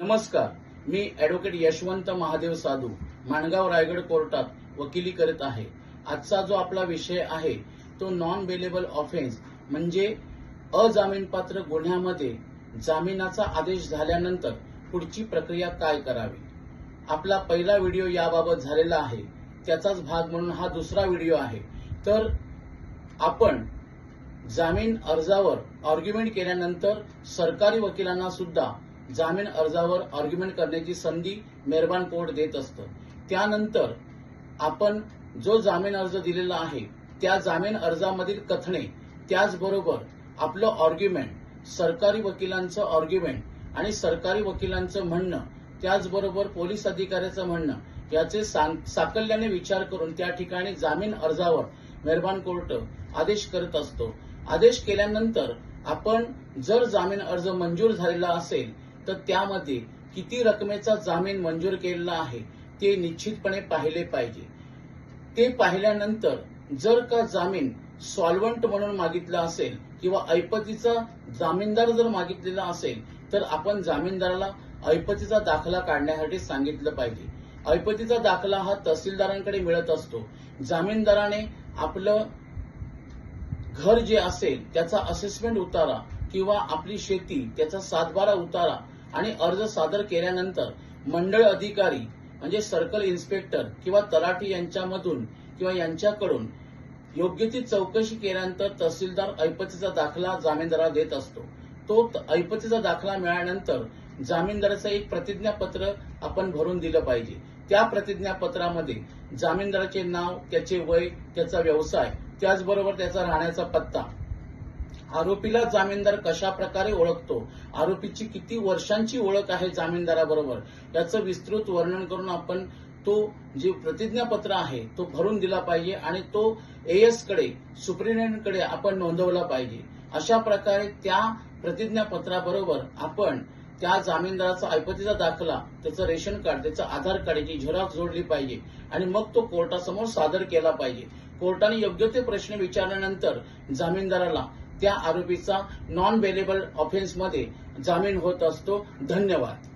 नमस्कार, मी ॲडव्होकेट यशवंत महादेव साधू माणगाव रायगड कोर्टात वकिली करत आहे। आजचा जो आपला विषय आहे तो नॉन बेलेबल ऑफेन्स म्हणजे अजामीनपात्र गुन्ह्यामध्ये जामिनाचा आदेश झाल्यानंतर पुढची प्रक्रिया काय करावी। आपला पहिला व्हिडिओ याबाबत झालेला आहे, त्याचाच भाग म्हणून हा दुसरा व्हिडिओ आहे। तर आपण जामीन अर्जावर आर्ग्युमेंट केल्यानंतर सरकारी वकिलांना सुद्धा जामीन अर्जावर आर्ग्युमेंट करण्याची संधी मेहरबान कोर्ट देत असतं। त्यानंतर आपण जो जामीन अर्ज दिलेला आहे त्या जामीन अर्जामधील कथने, त्याचबरोबर आपलं आर्ग्युमेंट, सरकारी वकिलांचं आर्ग्युमेंट आणि सरकारी वकिलांचं म्हणणं, त्याचबरोबर पोलीस अधिकाऱ्याचं म्हणणं याचे साकल्याने विचार करून त्या ठिकाणी जामीन अर्जावर मेहरबान कोर्ट आदेश करत असतो। आदेश केल्यानंतर आपण जर जामीन अर्ज मंजूर झालेला असेल तर त्यामध्ये किती रकमेचा जामीन मंजूर केलेला आहे ते निश्चितपणे पाहिले पाहिजे। ते पाहिल्यानंतर जर का जामीन सॉल्व्हंट म्हणून मागितला असेल किंवा ऐपतीचा जामीनदार जर मागितलेला असेल तर आपण जामीनदाराला ऐपतीचा दाखला काढण्यासाठी सांगितलं पाहिजे। ऐपतीचा दाखला हा तहसीलदारांकडे मिळत असतो। जामीनदाराने आपलं घर जे असेल त्याचा असेसमेंट उतारा किंवा आपली शेती त्याचा 7/12 उतारा आणि अर्ज सादर केल्यानंतर मंडळ अधिकारी म्हणजे सर्कल इन्स्पेक्टर किंवा तलाठी यांच्यामधून किंवा यांच्याकडून योग्य ती चौकशी केल्यानंतर तहसीलदार ऐपतीचा दाखला जामीनदाराला देत असतो। तो ऐपतीचा दाखला मिळाल्यानंतर जामीनदाराचं एक प्रतिज्ञापत्र आपण भरून दिलं पाहिजे। त्या प्रतिज्ञापत्रामध्ये जामीनदाराचे नाव, त्याचे वय, त्याचा व्यवसाय, त्याचबरोबर त्याचा राहण्याचा पत्ता, आरोपीला जामीनदार कशा प्रकारे ओळखतो, आरोपीची किती वर्षांची ओळख आहे जामीनदाराबरोबर याचं विस्तृत वर्णन करून आपण तो जे प्रतिज्ञापत्र आहे तो भरून दिला पाहिजे आणि तो एएस कडे, सुप्रिटेंडेंटकडे आपण नोंदवला पाहिजे। अशा प्रकारे त्या प्रतिज्ञापत्राबरोबर आपण त्या जामीनदाराचा ऐपतीचा दाखला, त्याचं रेशन कार्ड, त्याचं आधार कार्डची झेरॉक्स जोडली पाहिजे आणि मग तो कोर्टासमोर सादर केला पाहिजे। कोर्टाने योग्य ते प्रश्न विचारल्यानंतर जामीनदाराला त्या आरोपीचा नॉन बेलेबल ऑफेन्स मध्ये जामीन होत असतो। धन्यवाद।